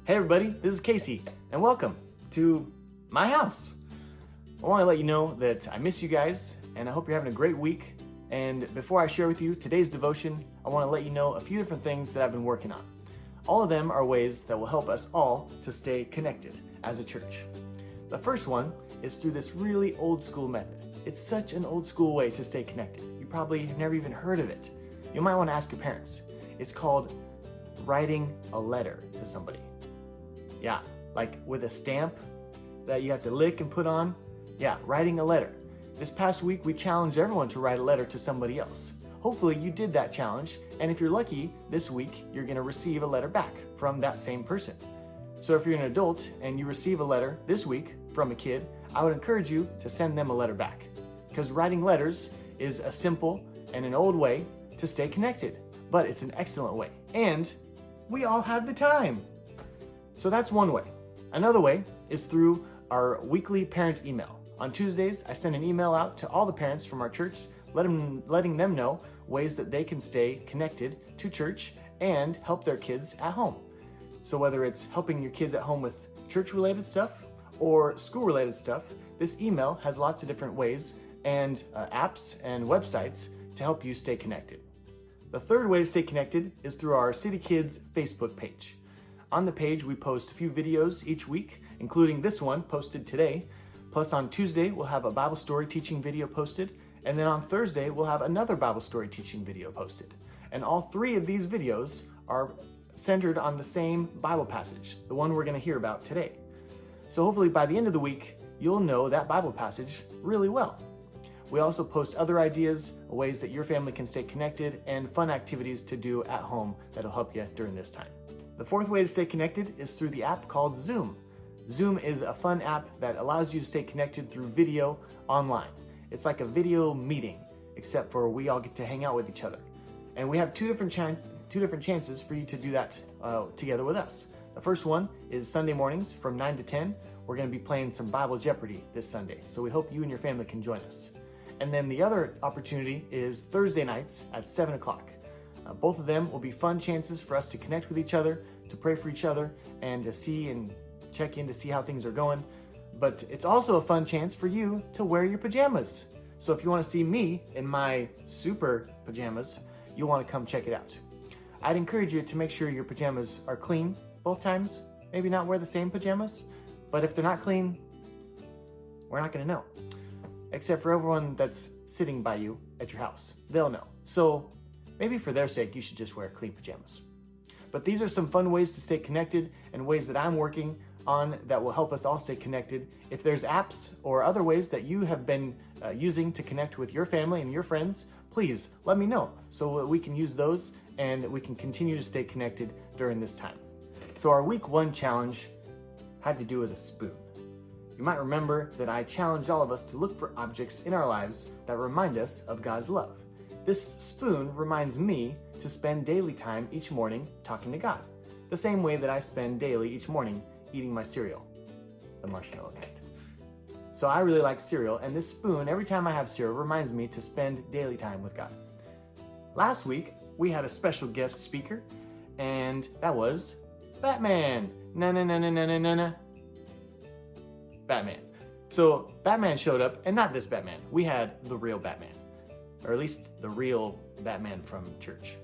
Hey everybody, this is Casey, and welcome to my house. I want to let you know that I miss you guys, and I hope you're having a great week. And before I share with you today's devotion, I want to let you know a few different things that I've been working on. All of them are ways that will help us all to stay connected as a church. The first one is through this really old school method. It's such an old school way to stay connected. You probably have never even heard of it. You might want to ask your parents. It's called writing a letter to somebody. Yeah, like with a stamp that you have to lick and put on. Yeah, writing a letter. This past week, we challenged everyone to write a letter to somebody else. Hopefully you did that challenge, and if you're lucky, this week, you're gonna receive a letter back from that same person. So if you're an adult and you receive a letter this week from a kid, I would encourage you to send them a letter back. Because writing letters is a simple and an old way to stay connected, but it's an excellent way. And we all have the time. So that's one way. Another way is through our weekly parent email. On Tuesdays, I send an email out to all the parents from our church, letting them know ways that they can stay connected to church and help their kids at home. So whether it's helping your kids at home with church-related stuff or school-related stuff, this email has lots of different ways and apps and websites to help you stay connected. The third way to stay connected is through our City Kids Facebook page. On the page, we post a few videos each week, including this one posted today. Plus on Tuesday, we'll have a Bible story teaching video posted. And then on Thursday, we'll have another Bible story teaching video posted. And all three of these videos are centered on the same Bible passage, the one we're going to hear about today. So hopefully by the end of the week, you'll know that Bible passage really well. We also post other ideas, ways that your family can stay connected, and fun activities to do at home that'll help you during this time. The fourth way to stay connected is through the app called Zoom. Zoom is a fun app that allows you to stay connected through video online. It's like a video meeting, except for we all get to hang out with each other. And we have two different chances for you to do that together with us. The first one is Sunday mornings from 9 to 10. We're going to be playing some Bible Jeopardy this Sunday, so we hope you and your family can join us. And then the other opportunity is Thursday nights at 7 o'clock. Both of them will be fun chances for us to connect with each other, to pray for each other, and to see and check in to see how things are going. But it's also a fun chance for you to wear your pajamas. So if you want to see me in my super pajamas, you'll want to come check it out. I'd encourage you to make sure your pajamas are clean both times. Maybe not wear the same pajamas, but if they're not clean, we're not going to know. Except for everyone that's sitting by you at your house. They'll know. So maybe for their sake, you should just wear clean pajamas. But these are some fun ways to stay connected and ways that I'm working on that will help us all stay connected. If there's apps or other ways that you have been using to connect with your family and your friends, please let me know so we can use those and we can continue to stay connected during this time. So our week 1 challenge had to do with a spoon. You might remember that I challenged all of us to look for objects in our lives that remind us of God's love. This spoon reminds me to spend daily time each morning talking to God, the same way that I spend daily each morning eating my cereal, the marshmallow kind. So I really like cereal, and this spoon, every time I have cereal, reminds me to spend daily time with God. Last week, we had a special guest speaker, and that was Batman. Na-na-na-na-na-na-na. Batman. So Batman showed up, and not this Batman. We had the real Batman. Or at least the real Batman from church.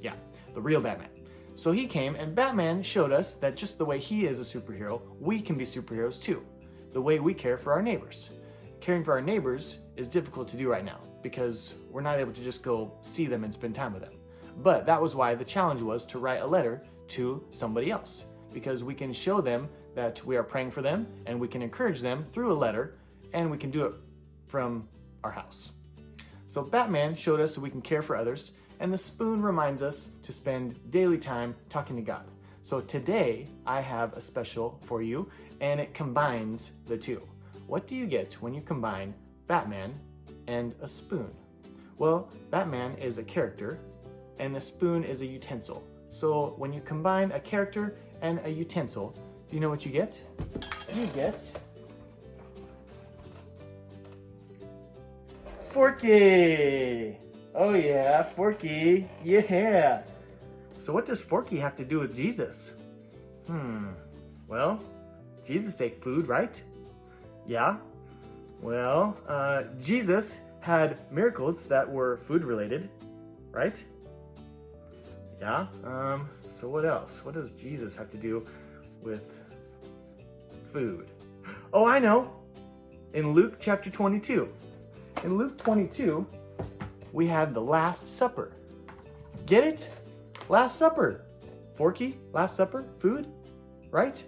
Yeah, the real Batman. So he came, and Batman showed us that just the way he is a superhero, we can be superheroes too. The way we care for our neighbors. Caring for our neighbors is difficult to do right now because we're not able to just go see them and spend time with them. But that was why the challenge was to write a letter to somebody else, because we can show them that we are praying for them and we can encourage them through a letter, and we can do it from our house. So Batman showed us so we can care for others, and the spoon reminds us to spend daily time talking to God. So today I have a special for you, and it combines the two. What do you get when you combine Batman and a spoon? Well, Batman is a character, and a spoon is a utensil. So when you combine a character and a utensil, do you know what you get? You get Forky! Oh yeah, Forky, yeah! So what does Forky have to do with Jesus? Well, Jesus ate food, right? Yeah. Well, Jesus had miracles that were food related, right? Yeah. So what else? What does Jesus have to do with food? Oh, I know. In Luke chapter 22. In Luke 22, we have the Last Supper. Get it? Last Supper. Forky, Last Supper, food, right?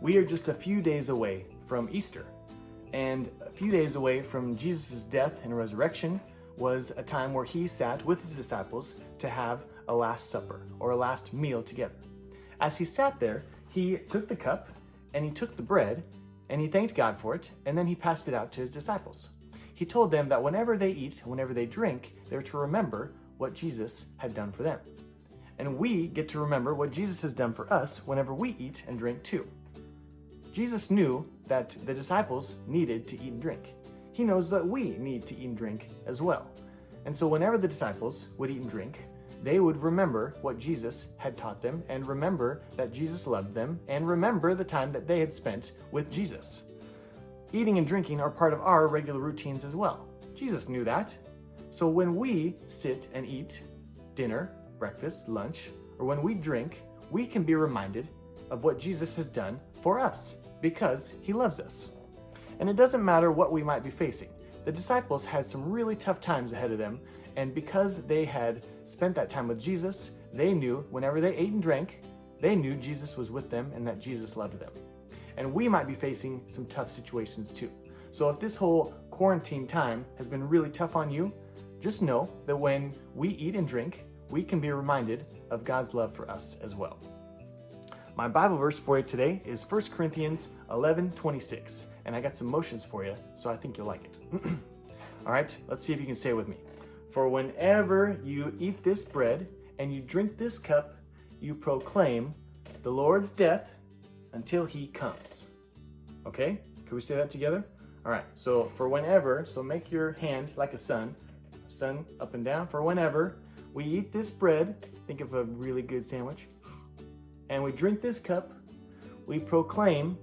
We are just a few days away from Easter, and a few days away from Jesus' death and resurrection was a time where he sat with his disciples to have a Last Supper, or a last meal together. As he sat there, he took the cup, and he took the bread, and he thanked God for it, and then he passed it out to his disciples. He told them that whenever they eat, whenever they drink, they're to remember what Jesus had done for them. And we get to remember what Jesus has done for us whenever we eat and drink too. Jesus knew that the disciples needed to eat and drink. He knows that we need to eat and drink as well. And so whenever the disciples would eat and drink, they would remember what Jesus had taught them, and remember that Jesus loved them, and remember the time that they had spent with Jesus. Eating and drinking are part of our regular routines as well. Jesus knew that. So when we sit and eat dinner, breakfast, lunch, or when we drink, we can be reminded of what Jesus has done for us because he loves us. And it doesn't matter what we might be facing. The disciples had some really tough times ahead of them, and because they had spent that time with Jesus, they knew whenever they ate and drank, they knew Jesus was with them and that Jesus loved them. And we might be facing some tough situations too. So if this whole quarantine time has been really tough on you, just know that when we eat and drink, we can be reminded of God's love for us as well. My Bible verse for you today is 1 Corinthians 11:26, and I got some motions for you, so I think you'll like it. All right, let's see if you can say it with me. For whenever you eat this bread and you drink this cup, you proclaim the Lord's death until he comes. Okay, can we say that together? All right, so for whenever, so make your hand like a sun up and down. For whenever we eat this bread, think of a really good sandwich, and we drink this cup, we proclaim,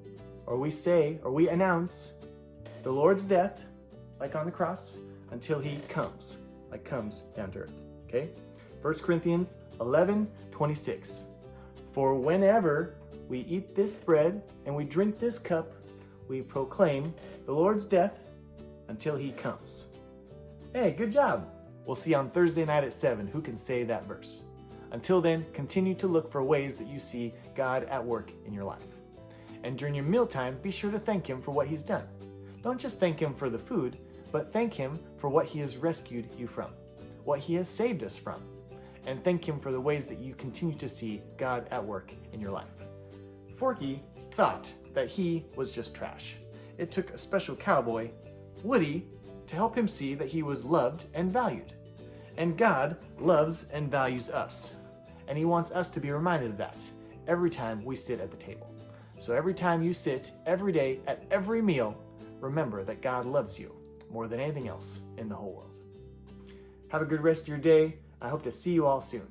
or we say, or we announce the Lord's death, like on the cross, until he comes, like comes down to earth, okay? 1 Corinthians 11:26. For whenever we eat this bread and we drink this cup, we proclaim the Lord's death until he comes. Hey, good job. We'll see on Thursday night at 7 who can say that verse. Until then, continue to look for ways that you see God at work in your life. And during your mealtime, be sure to thank him for what he's done. Don't just thank him for the food, but thank him for what he has rescued you from, what he has saved us from, and thank him for the ways that you continue to see God at work in your life. Forky thought that he was just trash. It took a special cowboy, Woody, to help him see that he was loved and valued. And God loves and values us. And he wants us to be reminded of that every time we sit at the table. So every time you sit, every day, at every meal, remember that God loves you more than anything else in the whole world. Have a good rest of your day. I hope to see you all soon.